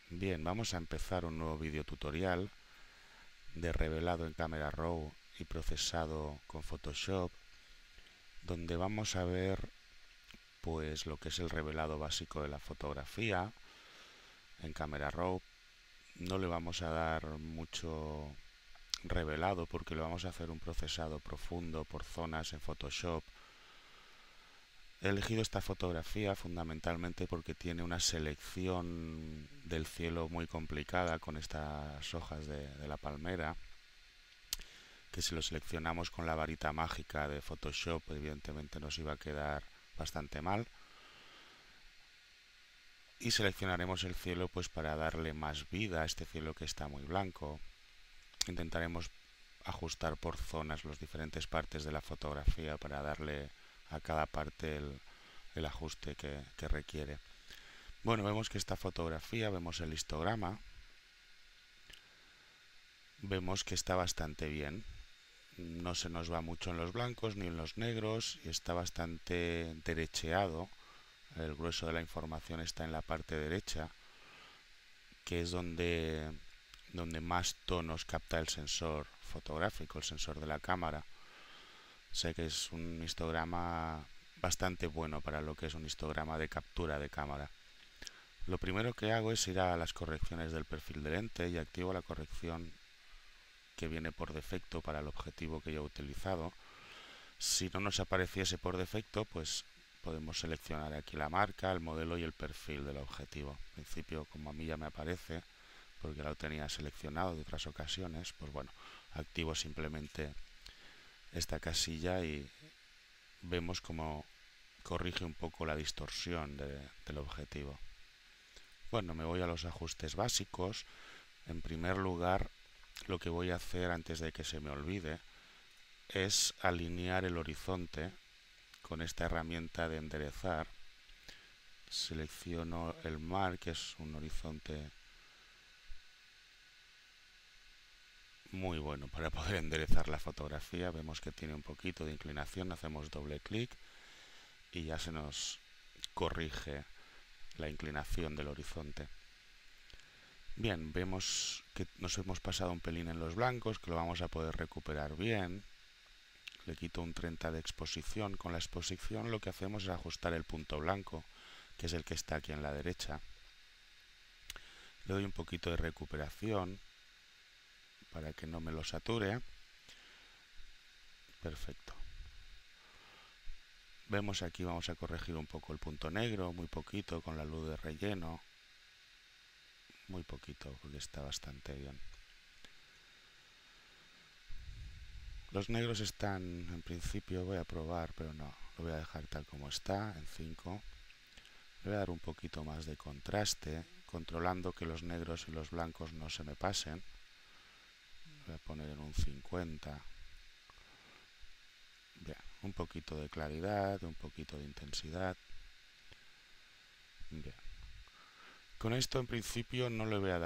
Bien, vamos a empezar un nuevo vídeo tutorial de revelado en Camera Raw y procesado con Photoshop, donde vamos a ver pues lo que es el revelado básico de la fotografía en Camera Raw. No le vamos a dar mucho revelado porque le vamos a hacer un procesado profundo por zonas en Photoshop. He elegido esta fotografía fundamentalmente porque tiene una selección del cielo muy complicada con estas hojas de la palmera, que si lo seleccionamos con la varita mágica de Photoshop evidentemente nos iba a quedar bastante mal. Y seleccionaremos el cielo pues para darle más vida a este cielo que está muy blanco. Intentaremos ajustar por zonas las diferentes partes de la fotografía para darle a cada parte el ajuste que requiere. Bueno, vemos que esta fotografía, vemos el histograma, vemos que está bastante bien. No se nos va mucho en los blancos ni en los negros y está bastante derecheado. El grueso de la información está en la parte derecha, que es donde más tonos capta el sensor fotográfico, el sensor de la cámara. Sé que es un histograma bastante bueno para lo que es un histograma de captura de cámara. Lo primero que hago es ir a las correcciones del perfil de lente y activo la corrección que viene por defecto para el objetivo que yo he utilizado. Si no nos apareciese por defecto, pues podemos seleccionar aquí la marca, el modelo y el perfil del objetivo. En principio, como a mí ya me aparece, porque lo tenía seleccionado de otras ocasiones, pues bueno, activo simplemente esta casilla y vemos como corrige un poco la distorsión del objetivo. Bueno, me voy a los ajustes básicos. En primer lugar, lo que voy a hacer antes de que se me olvide es alinear el horizonte con esta herramienta de enderezar. Selecciono el mar, que es un horizonte muy bueno para poder enderezar la fotografía. Vemos que tiene un poquito de inclinación, hacemos doble clic y ya se nos corrige la inclinación del horizonte. Bien, vemos que nos hemos pasado un pelín en los blancos, que lo vamos a poder recuperar bien. Le quito un 30 de exposición. Con la exposición lo que hacemos es ajustar el punto blanco, que es el que está aquí en la derecha. Le doy un poquito de recuperación para que no me lo sature. Perfecto. Vemos aquí, vamos a corregir un poco el punto negro, muy poquito, con la luz de relleno. Muy poquito, porque está bastante bien. Los negros están, en principio, voy a probar, pero no, lo voy a dejar tal como está, en 5. Le voy a dar un poquito más de contraste, controlando que los negros y los blancos no se me pasen. Voy a poner en un 50. Bien, un poquito de claridad, un poquito de intensidad. Bien. Con esto en principio no le voy a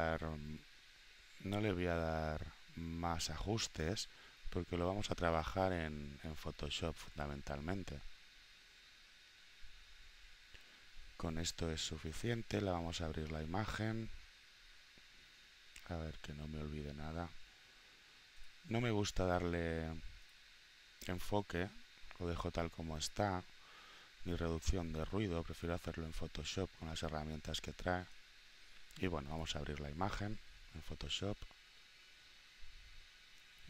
dar más ajustes porque lo vamos a trabajar en Photoshop fundamentalmente. Con esto es suficiente, la vamos a abrir la imagen. A ver que no me olvide nada. No me gusta darle enfoque, lo dejo tal como está, ni reducción de ruido, prefiero hacerlo en Photoshop con las herramientas que trae. Y bueno, vamos a abrir la imagen en Photoshop.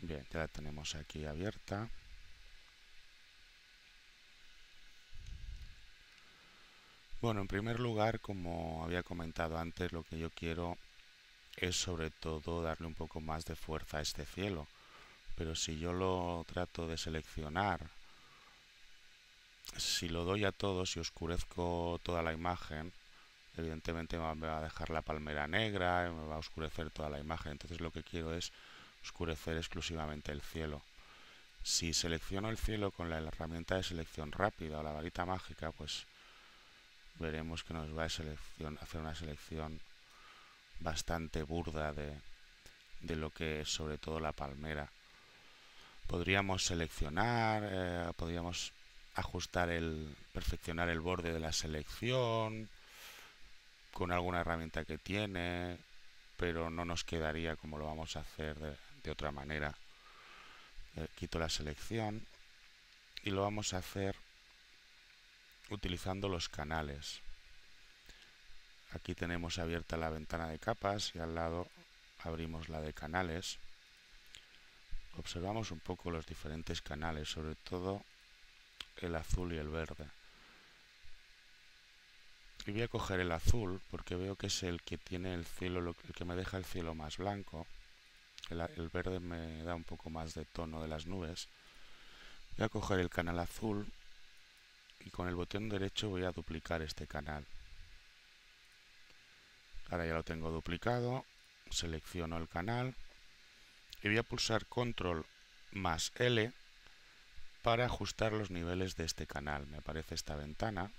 Bien, ya la tenemos aquí abierta. Bueno, en primer lugar, como había comentado antes, lo que yo quiero es sobre todo darle un poco más de fuerza a este cielo. Pero si yo lo trato de seleccionar, si lo doy a todo, si oscurezco toda la imagen, evidentemente me va a dejar la palmera negra, me va a oscurecer toda la imagen. Entonces lo que quiero es oscurecer exclusivamente el cielo. Si selecciono el cielo con la herramienta de selección rápida o la varita mágica, pues veremos que nos va a hacer una selección bastante burda de lo que es sobre todo la palmera. Podríamos seleccionar, podríamos ajustar perfeccionar el borde de la selección, con alguna herramienta que tiene, pero no nos quedaría como lo vamos a hacer de otra manera. Quito la selección y lo vamos a hacer utilizando los canales. Aquí tenemos abierta la ventana de capas y al lado abrimos la de canales. Observamos un poco los diferentes canales, sobre todo el azul y el verde. Y voy a coger el azul porque veo que es el que tiene el cielo, el que me deja el cielo más blanco. El verde me da un poco más de tono de las nubes. Voy a coger el canal azul y con el botón derecho voy a duplicar este canal. Ahora ya lo tengo duplicado, selecciono el canal y voy a pulsar Control más L para ajustar los niveles de este canal. Me aparece esta ventana.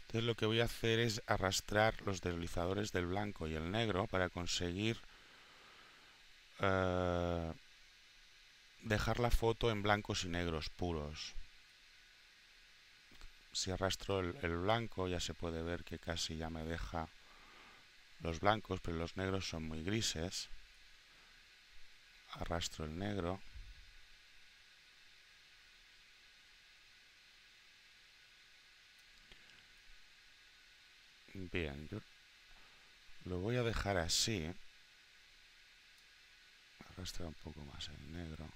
Entonces lo que voy a hacer es arrastrar los deslizadores del blanco y el negro para conseguir dejar la foto en blancos y negros puros. Si arrastro el blanco ya se puede ver que casi ya me deja los blancos, pero los negros son muy grises. Arrastro el negro. Bien, yo lo voy a dejar así. Arrastrar un poco más el negro.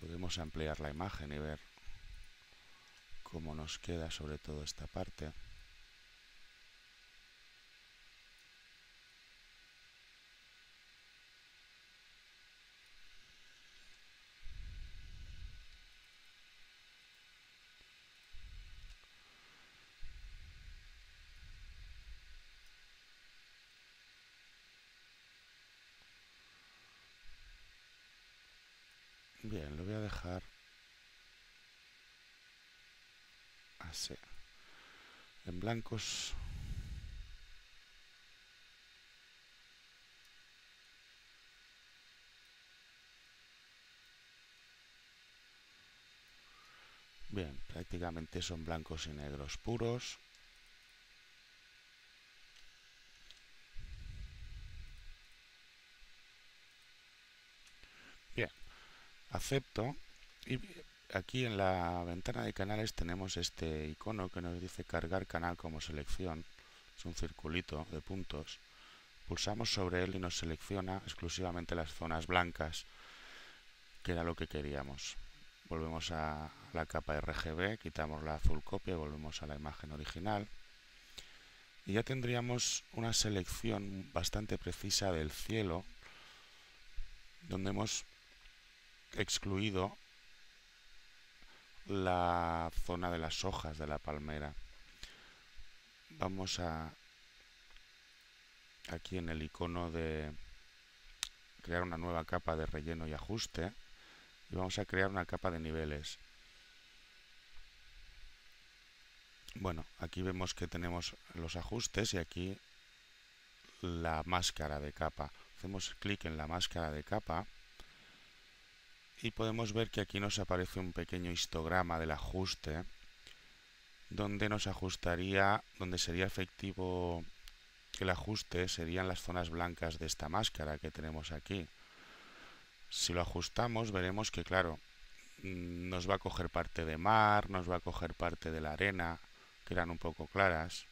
Podemos ampliar la imagen y ver cómo nos queda sobre todo esta parte. Bien, lo voy a dejar así. En blancos. Bien, prácticamente son blancos y negros puros. Bien, acepto y aquí en la ventana de canales tenemos este icono que nos dice cargar canal como selección. Es un circulito de puntos. Pulsamos sobre él y nos selecciona exclusivamente las zonas blancas, que era lo que queríamos. Volvemos a la capa RGB, quitamos la azul copia y volvemos a la imagen original. Y ya tendríamos una selección bastante precisa del cielo, donde hemos excluido la zona de las hojas de la palmera. Vamos a aquí en el icono de crear una nueva capa de relleno y ajuste y vamos a crear una capa de niveles. Bueno, aquí vemos que tenemos los ajustes y aquí la máscara de capa. Hacemos clic en la máscara de capa y podemos ver que aquí nos aparece un pequeño histograma del ajuste donde nos ajustaría, donde sería efectivo el ajuste serían las zonas blancas de esta máscara que tenemos aquí. Si lo ajustamos veremos que claro, nos va a coger parte de mar, nos va a coger parte de la arena, que eran un poco claras.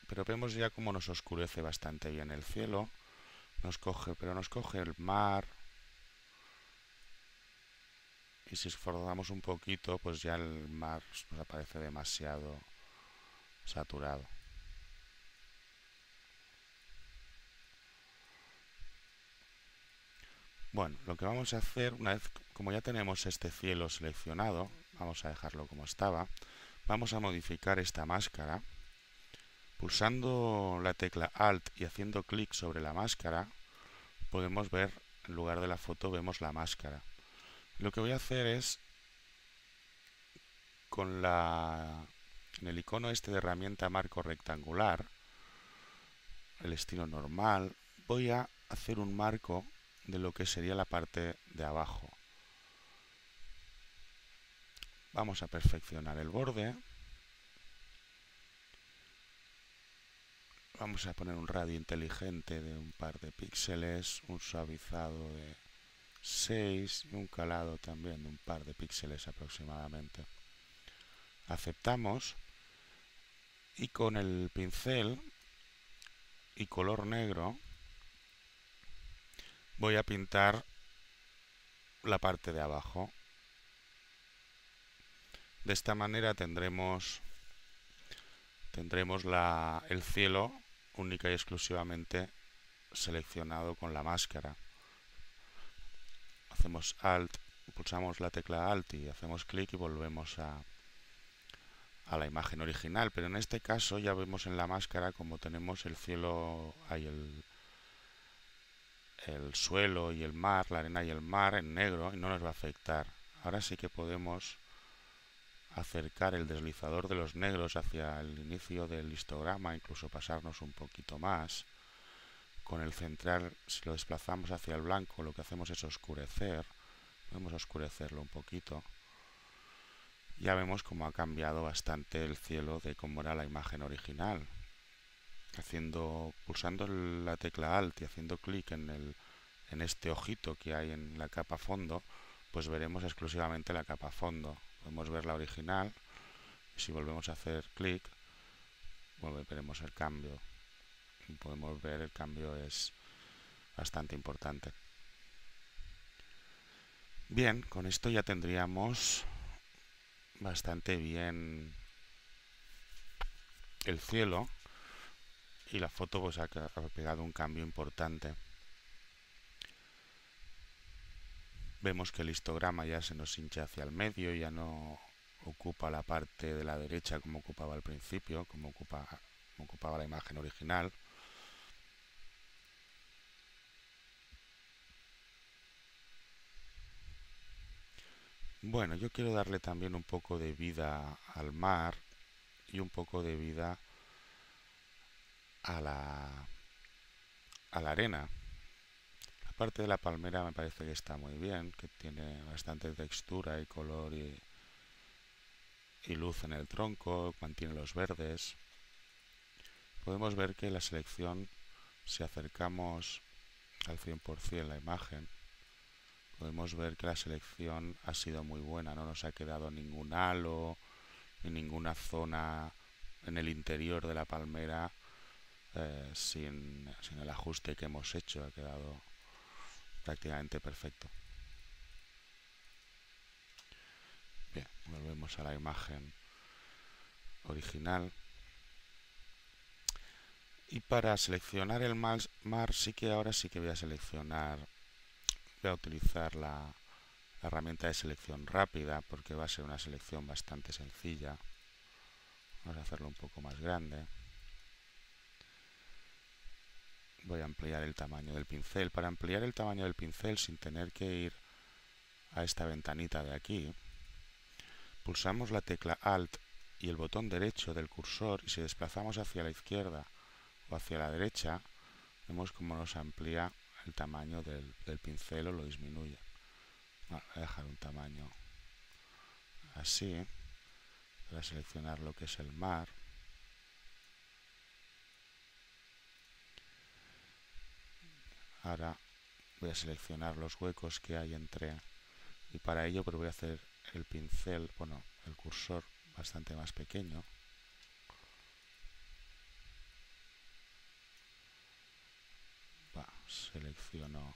Pero vemos ya cómo nos oscurece bastante bien el cielo. Pero nos coge el mar. Y si esforzamos un poquito, pues ya el mar nos aparece demasiado saturado. Bueno, lo que vamos a hacer, una vez, como ya tenemos este cielo seleccionado, vamos a dejarlo como estaba, vamos a modificar esta máscara. Pulsando la tecla Alt y haciendo clic sobre la máscara, podemos ver, en lugar de la foto, vemos la máscara. Lo que voy a hacer es, en el icono este de herramienta marco rectangular, el estilo normal, voy a hacer un marco de lo que sería la parte de abajo. Vamos a perfeccionar el borde. Vamos a poner un radio inteligente de un par de píxeles, un suavizado de 6 y un calado también de un par de píxeles aproximadamente. Aceptamos y con el pincel y color negro voy a pintar la parte de abajo. De esta manera tendremos el cielo única y exclusivamente seleccionado con la máscara. Hacemos Alt, pulsamos la tecla Alt y hacemos clic y volvemos a la imagen original, pero en este caso ya vemos en la máscara como tenemos el cielo, hay el suelo y el mar, la arena y el mar en negro y no nos va a afectar. Ahora sí que podemos acercar el deslizador de los negros hacia el inicio del histograma, incluso pasarnos un poquito más. Con el central, si lo desplazamos hacia el blanco, lo que hacemos es oscurecer. Podemos oscurecerlo un poquito. Ya vemos cómo ha cambiado bastante el cielo de cómo era la imagen original. Pulsando la tecla Alt y haciendo clic en este ojito que hay en la capa fondo, pues veremos exclusivamente la capa fondo. Podemos ver la original y si volvemos a hacer clic, veremos el cambio. Podemos ver el cambio es bastante importante. Bien, con esto ya tendríamos bastante bien el cielo y la foto pues ha pegado un cambio importante. Vemos que el histograma ya se nos hincha hacia el medio, ya no ocupa la parte de la derecha como ocupaba al principio, como ocupaba la imagen original. Bueno, yo quiero darle también un poco de vida al mar y un poco de vida a la arena. La parte de la palmera me parece que está muy bien, que tiene bastante textura y color y luz en el tronco, mantiene los verdes. Podemos ver que la selección, si acercamos al 100% la imagen, podemos ver que la selección ha sido muy buena, no nos ha quedado ningún halo ni ninguna zona en el interior de la palmera sin el ajuste que hemos hecho, ha quedado prácticamente perfecto. Bien, volvemos a la imagen original. Y para seleccionar el mar sí que ahora sí que voy a utilizar la herramienta de selección rápida porque va a ser una selección bastante sencilla. Vamos a hacerlo un poco más grande. Voy a ampliar el tamaño del pincel. Para ampliar el tamaño del pincel sin tener que ir a esta ventanita de aquí, pulsamos la tecla Alt y el botón derecho del cursor y si desplazamos hacia la izquierda o hacia la derecha, vemos cómo nos amplía el tamaño del pincel o lo disminuye. Voy a dejar un tamaño así para seleccionar lo que es el mar. Ahora voy a seleccionar los huecos que hay entre y para ello pues voy a hacer el pincel, el cursor bastante más pequeño. Selecciono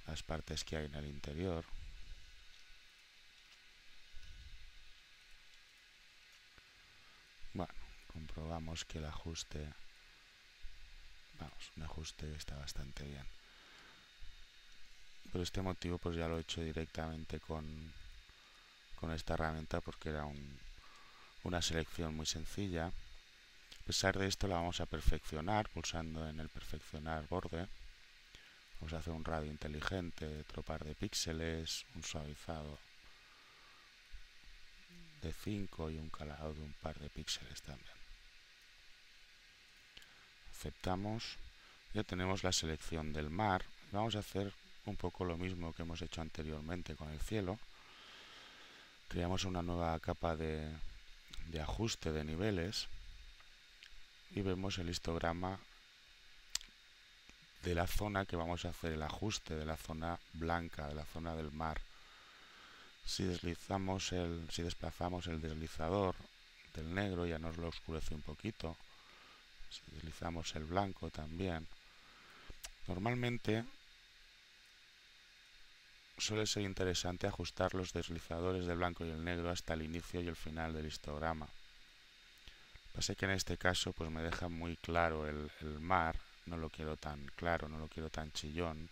las partes que hay en el interior. Bueno, comprobamos que el ajuste, un ajuste que está bastante bien. Por este motivo pues ya lo he hecho directamente con esta herramienta porque era una selección muy sencilla. A pesar de esto la vamos a perfeccionar pulsando en el perfeccionar borde. Vamos a hacer un radio inteligente de otro par de píxeles, un suavizado de 5 y un calado de un par de píxeles también. Aceptamos. Ya tenemos la selección del mar. Vamos a hacer un poco lo mismo que hemos hecho anteriormente con el cielo. creamos una nueva capa de ajuste de niveles y vemos el histograma de la zona que vamos a hacer el ajuste, de la zona blanca, de la zona del mar. Si desplazamos el deslizador del negro, ya nos lo oscurece un poquito. Si deslizamos el blanco también. Normalmente suele ser interesante ajustar los deslizadores del blanco y el negro hasta el inicio y el final del histograma. Pasa que en este caso pues me deja muy claro el mar, no lo quiero tan claro, no lo quiero tan chillón.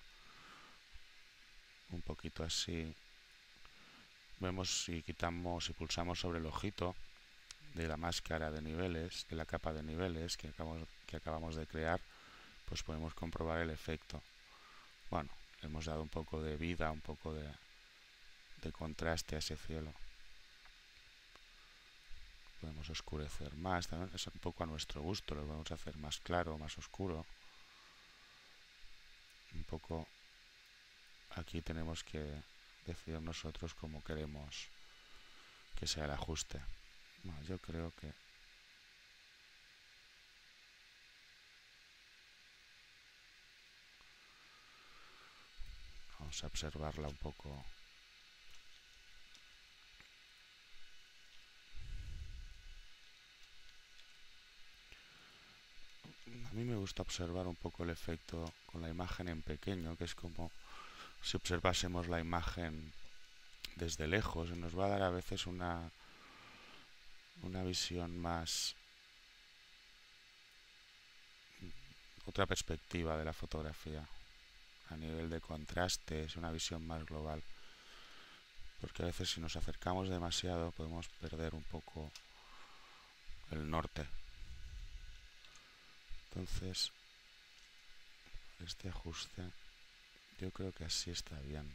Un poquito así. Vemos si pulsamos sobre el ojito de la máscara de niveles, de la capa de niveles que acabamos de crear, pues podemos comprobar el efecto. Bueno, le hemos dado un poco de vida, un poco de contraste a ese cielo. Podemos oscurecer más, también es un poco a nuestro gusto, lo podemos hacer más claro, más oscuro. Un poco aquí tenemos que decidir nosotros cómo queremos que sea el ajuste. Bueno, yo creo que vamos a observarla un poco. A mí me gusta observar un poco el efecto con la imagen en pequeño, que es como si observásemos la imagen desde lejos. Nos va a dar a veces una visión más, otra perspectiva de la fotografía. A nivel de contraste es una visión más global. Porque a veces si nos acercamos demasiado podemos perder un poco el norte. Entonces, este ajuste yo creo que así está bien.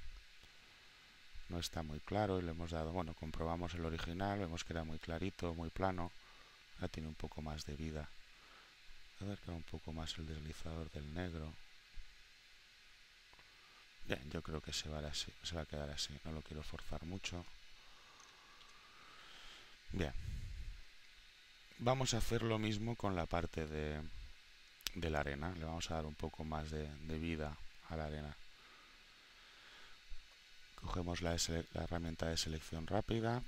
No está muy claro y le hemos dado, bueno, comprobamos el original, vemos que era muy clarito, muy plano. Ahora tiene un poco más de vida. Acercar un poco más el deslizador del negro. Bien, yo creo que se va a quedar así, no lo quiero forzar mucho. Bien, vamos a hacer lo mismo con la parte de la arena. Le vamos a dar un poco más de vida a la arena. Cogemos la herramienta de selección rápida,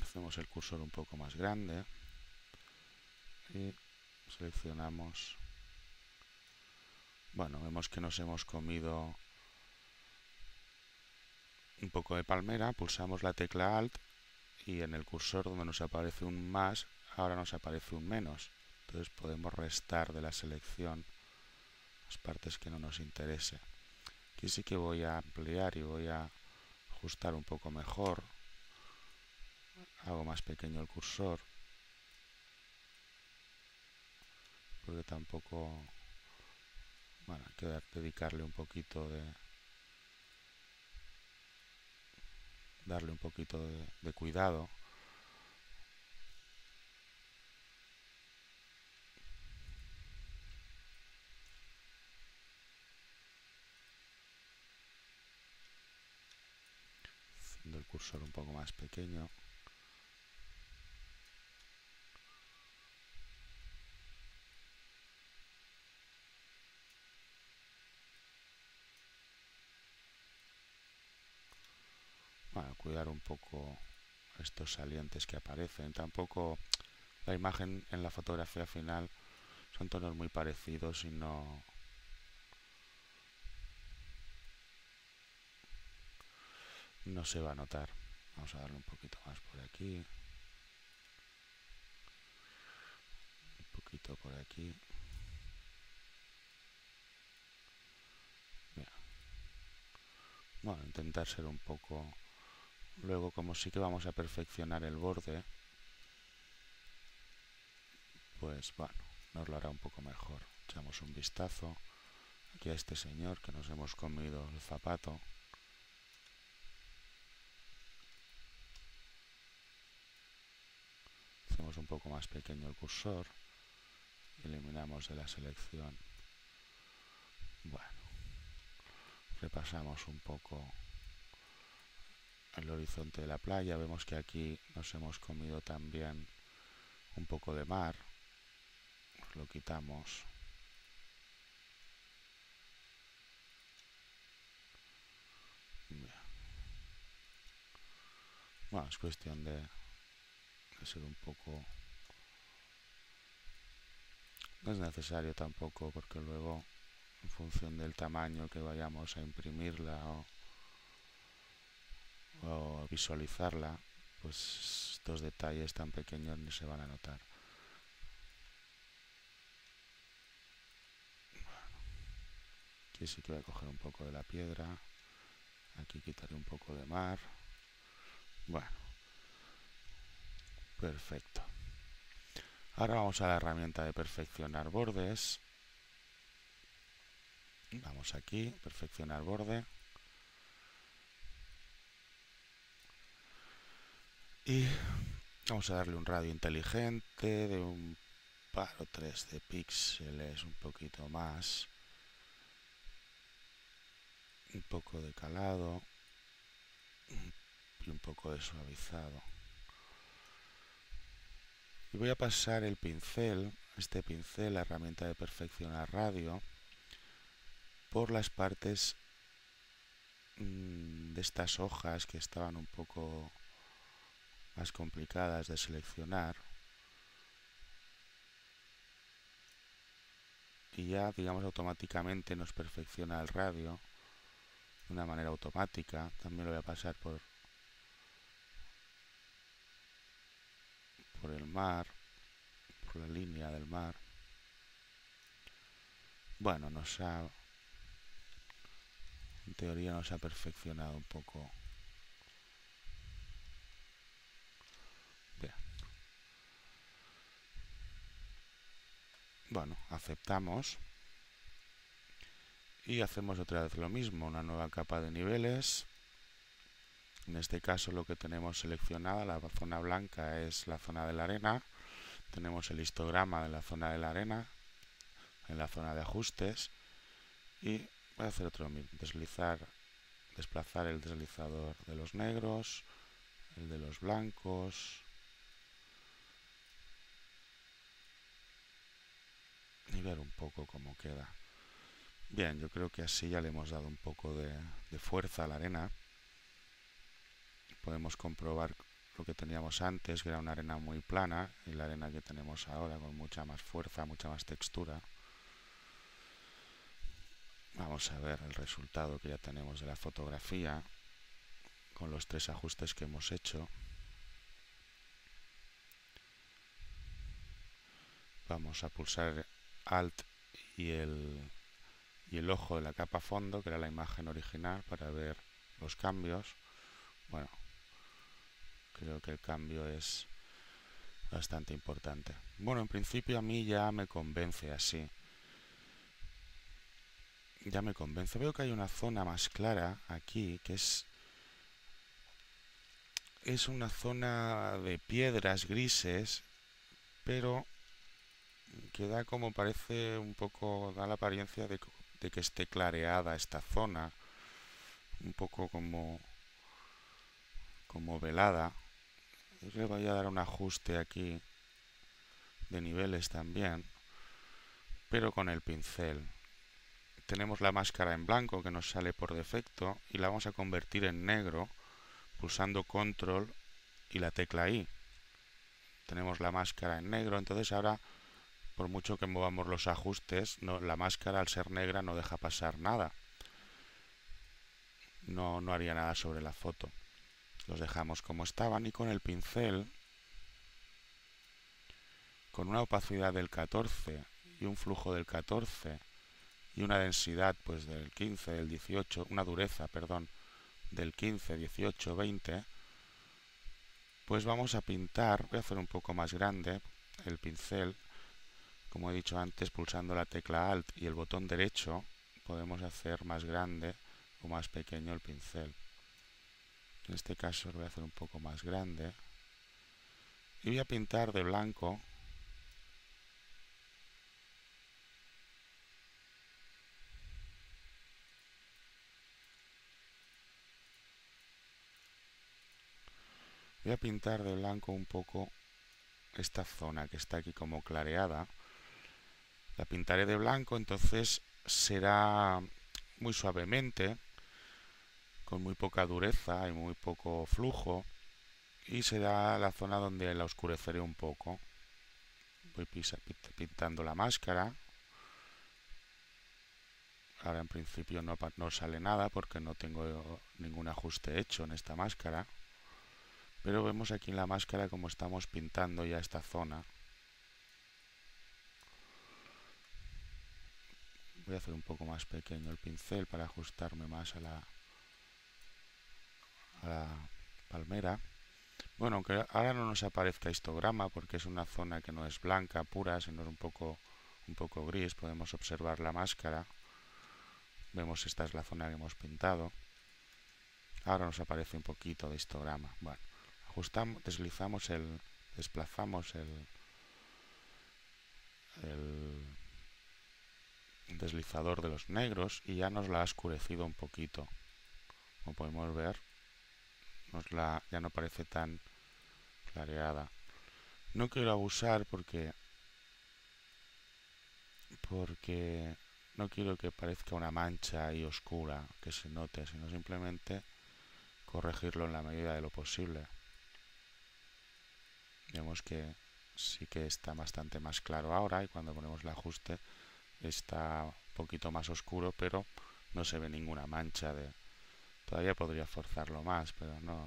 hacemos el cursor un poco más grande y seleccionamos. Bueno, vemos que nos hemos comido un poco de palmera, pulsamos la tecla Alt y en el cursor donde nos aparece un más, ahora nos aparece un menos. Entonces podemos restar de la selección las partes que no nos interese. Aquí sí que voy a ampliar y voy a ajustar un poco mejor. Hago más pequeño el cursor, porque tampoco, bueno, hay que dedicarle un poquito de, darle un poquito de cuidado. Haciendo el cursor un poco más pequeño. Bueno, cuidar un poco estos salientes que aparecen. Tampoco la imagen en la fotografía final son tonos muy parecidos y no se va a notar. Vamos a darle un poquito más por aquí, un poquito por aquí. Bien. Bueno, intentar ser un poco. Luego, como sí que vamos a perfeccionar el borde, pues bueno, nos lo hará un poco mejor. Echamos un vistazo aquí a este señor que nos hemos comido el zapato. Hacemos un poco más pequeño el cursor. Eliminamos de la selección. Bueno, repasamos un poco el horizonte de la playa. Vemos que aquí nos hemos comido también un poco de mar. Lo quitamos. Bien. Bueno, es cuestión de ser un poco... No es necesario tampoco, porque luego, en función del tamaño que vayamos a imprimirla o visualizarla, pues estos detalles tan pequeños ni se van a notar. Aquí sí que voy a coger un poco de la piedra. Aquí quitaré un poco de mar. Bueno, perfecto. Ahora vamos a la herramienta de perfeccionar bordes. Vamos aquí, perfeccionar borde. Y vamos a darle un radio inteligente de un par o tres de píxeles, un poquito más. Un poco de calado y un poco de suavizado. Y voy a pasar el pincel, este pincel, la herramienta de perfeccionar radio, por las partes de estas hojas que estaban un poco más complicadas de seleccionar. Y ya, digamos, automáticamente nos perfecciona el radio de una manera automática. También lo voy a pasar por el mar, por la línea del mar. Bueno, en teoría nos ha perfeccionado un poco. Bien. Bueno, aceptamos. Y hacemos otra vez lo mismo, una nueva capa de niveles. En este caso lo que tenemos seleccionada, la zona blanca, es la zona de la arena. Tenemos el histograma de la zona de la arena en la zona de ajustes. Y voy a hacer otro mismo, desplazar el deslizador de los negros, el de los blancos. Y ver un poco cómo queda. Bien, yo creo que así ya le hemos dado un poco de fuerza a la arena. Podemos comprobar lo que teníamos antes, que era una arena muy plana, y la arena que tenemos ahora con mucha más fuerza, mucha más textura. Vamos a ver el resultado que ya tenemos de la fotografía con los tres ajustes que hemos hecho. Vamos a pulsar Alt y el ojo de la capa fondo, que era la imagen original, para ver los cambios. Bueno, creo que el cambio es bastante importante. Bueno, en principio a mí ya me convence así. Ya me convence. Veo que hay una zona más clara aquí, que es una zona de piedras grises, pero que da como parece un poco, da la apariencia de que esté clareada esta zona, un poco como velada. Y le voy a dar un ajuste aquí de niveles también, pero con el pincel. Tenemos la máscara en blanco que nos sale por defecto y la vamos a convertir en negro pulsando control y la tecla I. Tenemos la máscara en negro, entonces ahora, por mucho que movamos los ajustes, la máscara al ser negra no deja pasar nada. No haría nada sobre la foto. Los dejamos como estaban y con el pincel, con una opacidad del 14 y un flujo del 14 y una densidad pues del 15, del 18, una dureza, perdón, del 15, 18, 20, pues vamos a pintar. Voy a hacer un poco más grande el pincel. Como he dicho antes, pulsando la tecla Alt y el botón derecho podemos hacer más grande o más pequeño el pincel. En este caso lo voy a hacer un poco más grande y voy a pintar de blanco Voy a pintar de blanco un poco esta zona que está aquí como clareada. La pintaré de blanco, entonces será muy suavemente, con muy poca dureza y muy poco flujo, y será la zona donde la oscureceré un poco. Voy pintando la máscara. Ahora en principio no sale nada porque no tengo ningún ajuste hecho en esta máscara, pero vemos aquí en la máscara como estamos pintando ya esta zona. Voy a hacer un poco más pequeño el pincel para ajustarme más a la palmera. Bueno, aunque ahora no nos aparezca histograma porque es una zona que no es blanca pura, sino es un poco gris, podemos observar la máscara. Vemos esta es la zona que hemos pintado. Ahora nos aparece un poquito de histograma. Bueno, ajustamos, desplazamos el deslizador de los negros y ya nos la ha oscurecido un poquito. Como podemos ver, ya no parece tan clareada. No quiero abusar porque no quiero que parezca una mancha ahí oscura que se note, sino simplemente corregirlo en la medida de lo posible. Vemos que sí que está bastante más claro ahora y cuando ponemos el ajuste está un poquito más oscuro, pero no se ve ninguna mancha de... Todavía podría forzarlo más, pero no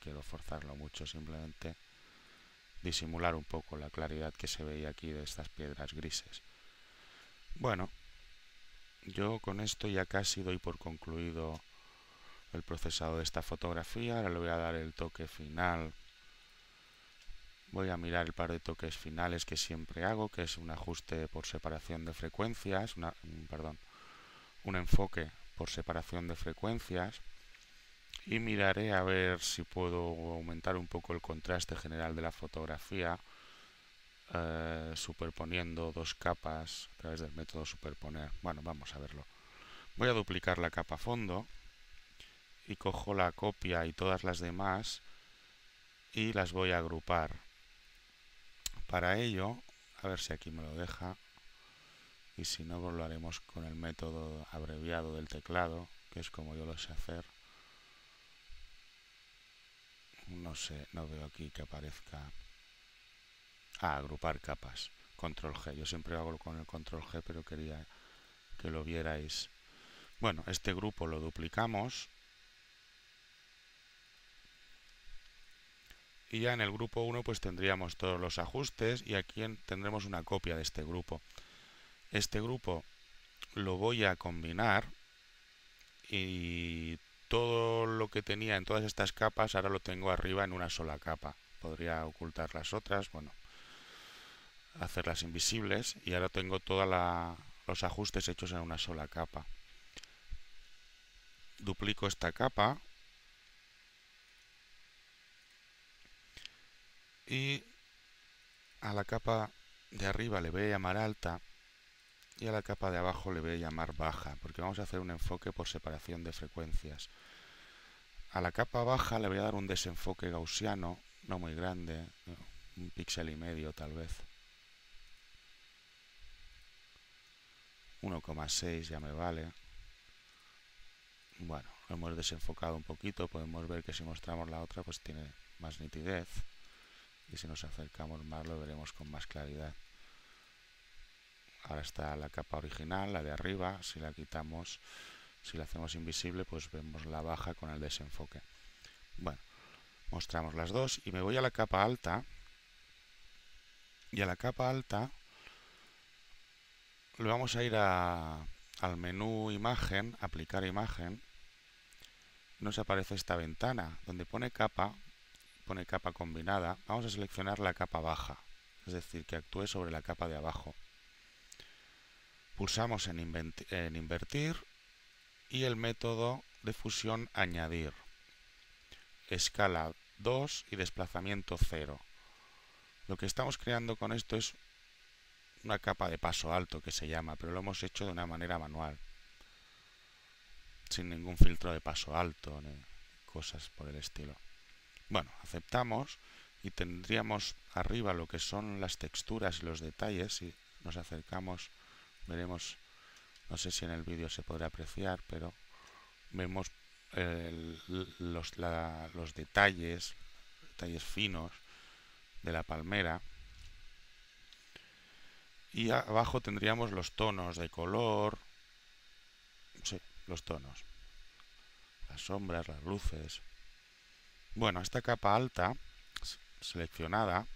quiero forzarlo mucho, simplemente disimular un poco la claridad que se veía aquí de estas piedras grises. Bueno, yo con esto ya casi doy por concluido el procesado de esta fotografía. Ahora le voy a dar el toque final. Voy a mirar el par de toques finales que siempre hago, que es un ajuste por separación de frecuencias, un enfoque por separación de frecuencias, y miraré a ver si puedo aumentar un poco el contraste general de la fotografía superponiendo dos capas a través del método superponer. Bueno, vamos a verlo. Voy a duplicar la capa fondo y cojo la copia y todas las demás y las voy a agrupar. Para ello, a ver si aquí me lo deja, y si no, pues lo haremos con el método abreviado del teclado, que es como yo lo sé hacer. No sé, no veo aquí que aparezca. Agrupar capas. Control G. Yo siempre hago con el Control G, pero quería que lo vierais. Bueno, este grupo lo duplicamos. Y ya en el grupo 1 pues tendríamos todos los ajustes y aquí tendremos una copia de este grupo. Este grupo lo voy a combinar y todo lo que tenía en todas estas capas ahora lo tengo arriba en una sola capa. Podría ocultar las otras, bueno, hacerlas invisibles, y ahora tengo todos los ajustes hechos en una sola capa. Duplico esta capa y a la capa de arriba le voy a llamar alta y a la capa de abajo le voy a llamar baja, porque vamos a hacer un enfoque por separación de frecuencias. A la capa baja le voy a dar un desenfoque gaussiano, no muy grande, un píxel y medio tal vez. 1,6 ya me vale. Bueno, lo hemos desenfocado un poquito, podemos ver que si mostramos la otra pues tiene más nitidez, y si nos acercamos más lo veremos con más claridad. Ahora está la capa original, la de arriba. Si la quitamos, si la hacemos invisible, pues vemos la baja con el desenfoque. Bueno, mostramos las dos y me voy a la capa alta, y a la capa alta le vamos a ir al menú imagen, aplicar imagen. Nos aparece esta ventana donde pone capa combinada. Vamos a seleccionar la capa baja, es decir, que actúe sobre la capa de abajo. Pulsamos en invertir y el método de fusión añadir. Escala 2 y desplazamiento 0. Lo que estamos creando con esto es una capa de paso alto que se llama, pero lo hemos hecho de una manera manual, sin ningún filtro de paso alto ni cosas por el estilo. Bueno, aceptamos y tendríamos arriba lo que son las texturas y los detalles. Si nos acercamos veremos, no sé si en el vídeo se podrá apreciar, pero vemos los detalles finos de la palmera. Y abajo tendríamos los tonos de color, sí, los tonos, las sombras, las luces. Bueno, a esta capa alta seleccionada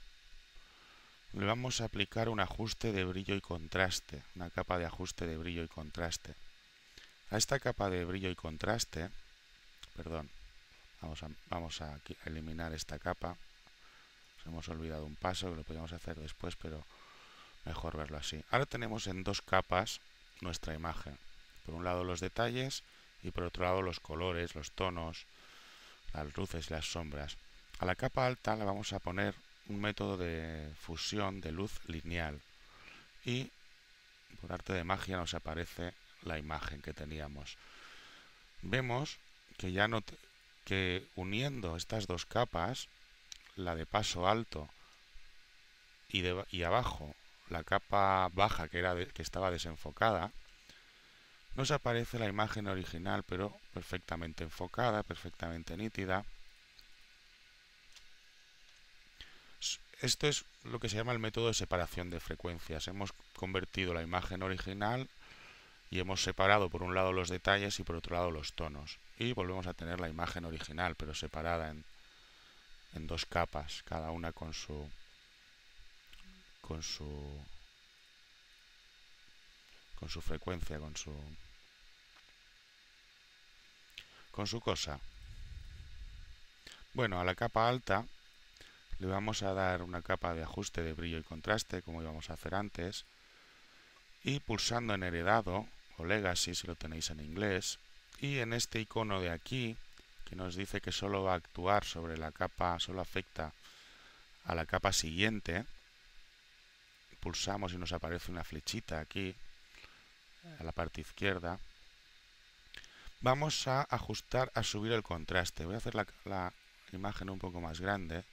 le vamos a aplicar un ajuste de brillo y contraste, una capa de ajuste de brillo y contraste. A esta capa de brillo y contraste, perdón, vamos a eliminar esta capa. Nos hemos olvidado un paso que lo podíamos hacer después, pero mejor verlo así. Ahora tenemos en dos capas nuestra imagen. Por un lado los detalles y por otro lado los colores, los tonos, las luces y las sombras. A la capa alta le vamos a poner un método de fusión de luz lineal y por arte de magia nos aparece la imagen que teníamos. Vemos que ya que uniendo estas dos capas, la de paso alto y abajo la capa baja que estaba desenfocada, nos aparece la imagen original pero perfectamente enfocada, perfectamente nítida. Esto es lo que se llama el método de separación de frecuencias. Hemos convertido la imagen original y hemos separado por un lado los detalles y por otro lado los tonos. Y volvemos a tener la imagen original pero separada en dos capas, cada una con su frecuencia, con su cosa. Bueno, a la capa alta le vamos a dar una capa de ajuste de brillo y contraste, como íbamos a hacer antes, y pulsando en heredado o legacy si lo tenéis en inglés, y en este icono de aquí que nos dice que solo va a actuar sobre la capa, solo afecta a la capa siguiente, pulsamos y nos aparece una flechita aquí a la parte izquierda. Vamos a ajustar, a subir el contraste. Voy a hacer la imagen un poco más grande,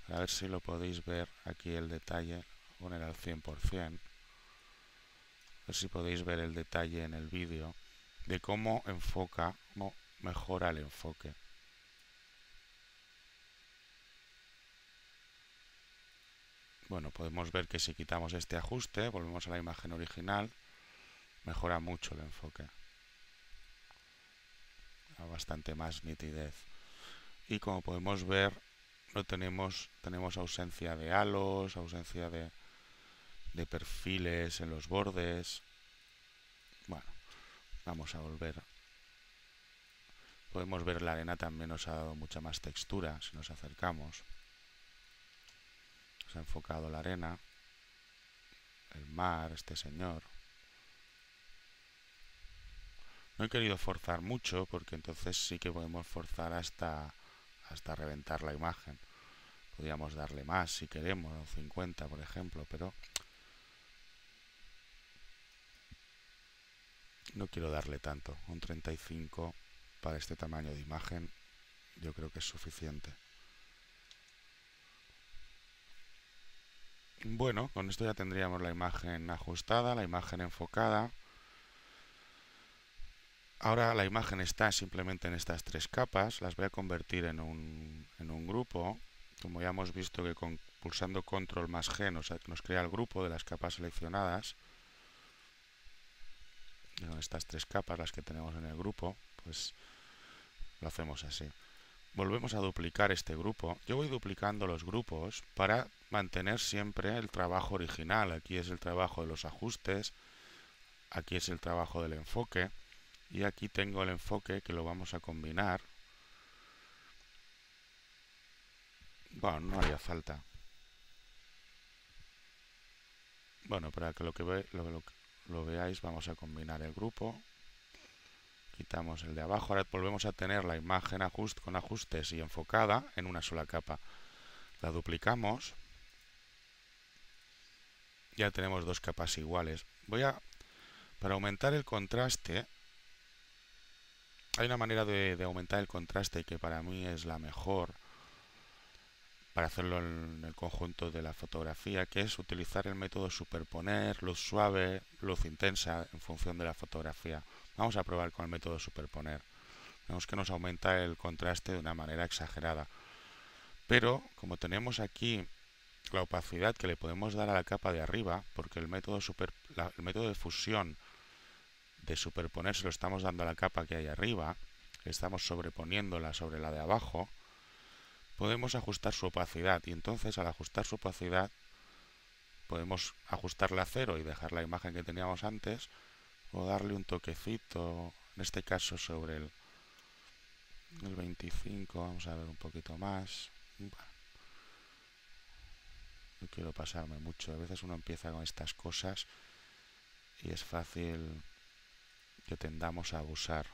a ver si lo podéis ver aquí el detalle, poner al 100%. A ver si podéis ver el detalle en el vídeo de cómo enfoca, cómo mejora el enfoque. Bueno, podemos ver que si quitamos este ajuste, volvemos a la imagen original, mejora mucho el enfoque. Da bastante más nitidez. Y como podemos ver, no tenemos ausencia de halos, ausencia de perfiles en los bordes. Bueno, vamos a volver. Podemos ver la arena también nos ha dado mucha más textura si nos acercamos. Se ha enfocado la arena, el mar, este señor. No he querido forzar mucho porque entonces sí que podemos forzar hasta reventar la imagen. Podríamos darle más si queremos, un 50 por ejemplo, pero no quiero darle tanto. Un 35 para este tamaño de imagen yo creo que es suficiente. Bueno, con esto ya tendríamos la imagen ajustada, la imagen enfocada. Ahora la imagen está simplemente en estas tres capas, las voy a convertir en un grupo. Como ya hemos visto que pulsando control más G nos crea el grupo de las capas seleccionadas. Y con estas tres capas, las que tenemos en el grupo, pues lo hacemos así. Volvemos a duplicar este grupo. Yo voy duplicando los grupos para mantener siempre el trabajo original. Aquí es el trabajo de los ajustes, aquí es el trabajo del enfoque y aquí tengo el enfoque que lo vamos a combinar. Bueno, no haría falta. Bueno, para que lo veáis vamos a combinar el grupo. Quitamos el de abajo, ahora volvemos a tener la imagen con ajustes y enfocada en una sola capa. La duplicamos. Ya tenemos dos capas iguales. Para aumentar el contraste, hay una manera de aumentar el contraste que para mí es la mejor. para hacerlo en el conjunto de la fotografía, que es utilizar el método superponer, luz suave, luz intensa en función de la fotografía. Vamos a probar con el método superponer. Vemos que nos aumenta el contraste de una manera exagerada. Pero como tenemos aquí la opacidad que le podemos dar a la capa de arriba, porque el método de fusión de superponer se lo estamos dando a la capa que hay arriba, estamos sobreponiéndola sobre la de abajo, podemos ajustar su opacidad, y entonces al ajustar su opacidad podemos ajustarla a cero y dejar la imagen que teníamos antes, o darle un toquecito, en este caso sobre el 25, vamos a ver un poquito más. Bueno, no quiero pasarme mucho, a veces uno empieza con estas cosas y es fácil que tendamos a abusar.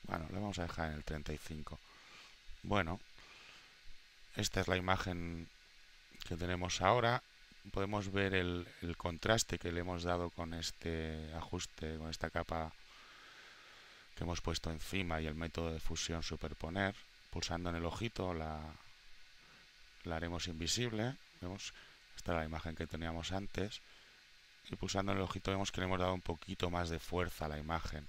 Bueno, lo vamos a dejar en el 35. Bueno, esta es la imagen que tenemos ahora. Podemos ver el contraste que le hemos dado con este ajuste, con esta capa que hemos puesto encima y el método de fusión superponer. Pulsando en el ojito la haremos invisible. Vemos, esta era la imagen que teníamos antes. Y pulsando en el ojito vemos que le hemos dado un poquito más de fuerza a la imagen.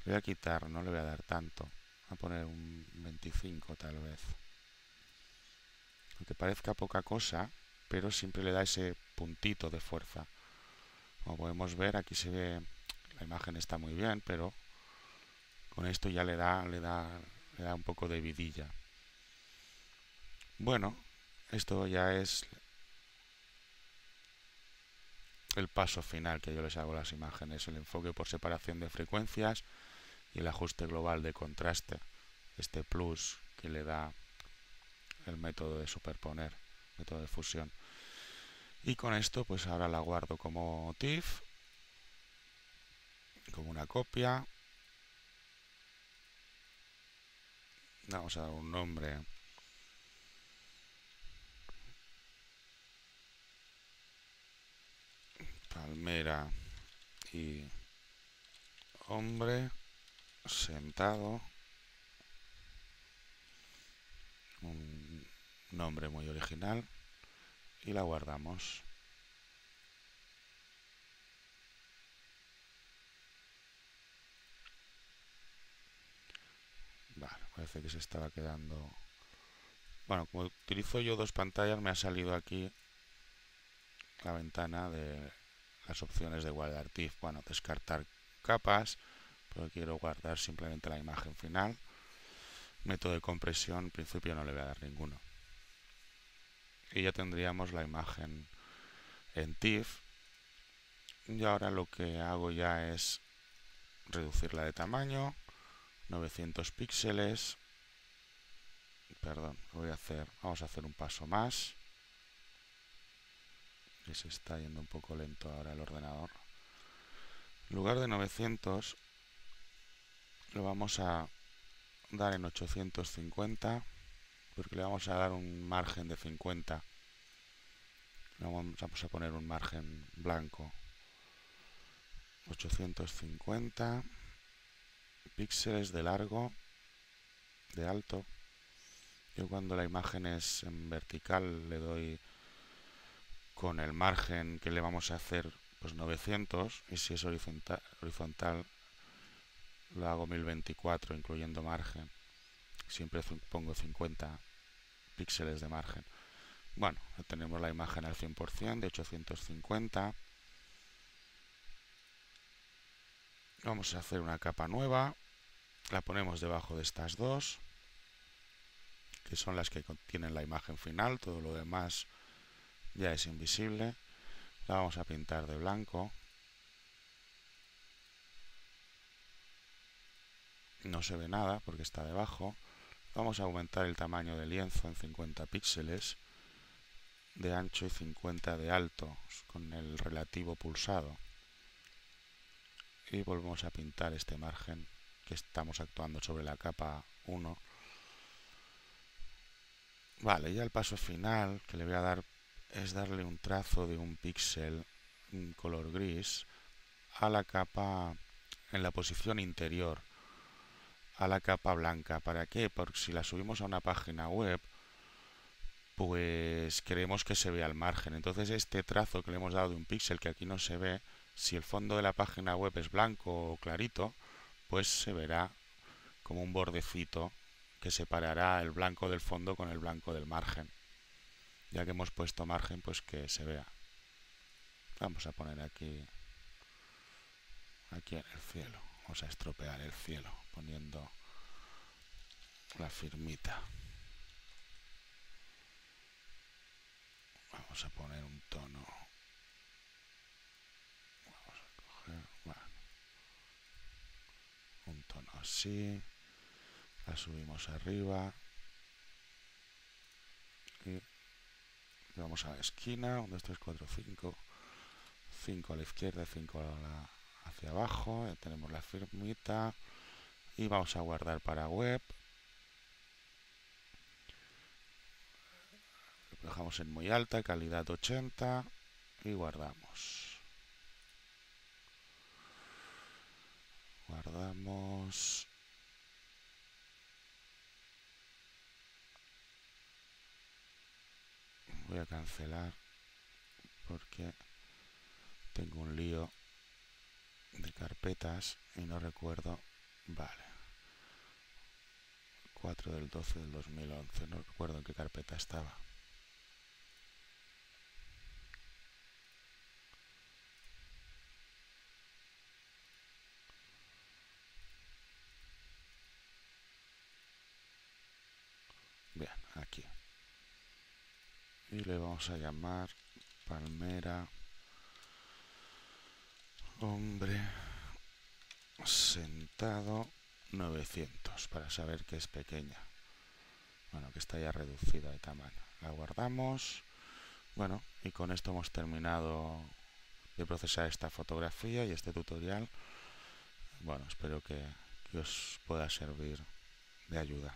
Le voy a quitar, no le voy a dar tanto. Voy a poner un 25 tal vez. Aunque parezca poca cosa, pero siempre le da ese puntito de fuerza. Como podemos ver, aquí se ve, la imagen está muy bien, pero con esto ya le da un poco de vidilla. Bueno, esto ya es el paso final que yo les hago a las imágenes, el enfoque por separación de frecuencias y el ajuste global de contraste, este plus que le da el método de superponer, método de fusión. Y con esto pues ahora la guardo como TIFF, como una copia. Vamos a dar un nombre. Palmera y hombre sentado. Un nombre muy original. Y la guardamos. Vale, parece que se estaba quedando. Bueno, como utilizo yo dos pantallas, me ha salido aquí la ventana de las opciones de guardar TIFF. Bueno, descartar capas, pero quiero guardar simplemente la imagen final. Método de compresión, en principio no le voy a dar ninguno. Y ya tendríamos la imagen en TIFF. Y ahora lo que hago ya es reducirla de tamaño, 900 píxeles. Perdón, vamos a hacer un paso más. Que se está yendo un poco lento ahora el ordenador. En lugar de 900, lo vamos a dar en 850, porque le vamos a dar un margen de 50. Vamos a poner un margen blanco. 850 píxeles de largo, de alto. Yo cuando la imagen es en vertical le doy con el margen que le vamos a hacer pues 900, y si es horizontal lo hago 1024 incluyendo margen. Siempre pongo 50 píxeles de margen. Bueno, ya tenemos la imagen al 100% de 850. Vamos a hacer una capa nueva. La ponemos debajo de estas dos, que son las que contienen la imagen final. Todo lo demás ya es invisible. La vamos a pintar de blanco. No se ve nada porque está debajo. Vamos a aumentar el tamaño del lienzo en 50 píxeles de ancho y 50 de alto con el relativo pulsado. Y volvemos a pintar este margen que estamos actuando sobre la capa 1. Vale, ya el paso final que le voy a dar es darle un trazo de un píxel en color gris a la capa en la posición interior, a la capa blanca. ¿Para qué? Porque si la subimos a una página web, pues queremos que se vea el margen. Entonces este trazo que le hemos dado de un píxel que aquí no se ve, si el fondo de la página web es blanco o clarito, pues se verá como un bordecito que separará el blanco del fondo con el blanco del margen. Ya que hemos puesto margen, pues que se vea. Vamos a poner aquí en el cielo. Vamos a estropear el cielo poniendo la firmita. Vamos a poner un tono. Vamos a coger, bueno, un tono así. La subimos arriba. Y vamos a la esquina. 1, 2, 3, 4, 5. 5 a la izquierda y 5 hacia abajo. Ya tenemos la firmita. Y vamos a guardar para web. Lo dejamos en muy alta, calidad 80. Y guardamos. Guardamos. Voy a cancelar porque tengo un lío de carpetas y no recuerdo. Vale. 4 del 12 del 2011. No recuerdo en qué carpeta estaba. Bien, aquí. Y le vamos a llamar palmera hombre sentado 900 para saber que es pequeña. Bueno, que está ya reducida de tamaño. La guardamos. Bueno, y con esto hemos terminado de procesar esta fotografía y este tutorial. Bueno, espero que os pueda servir de ayuda.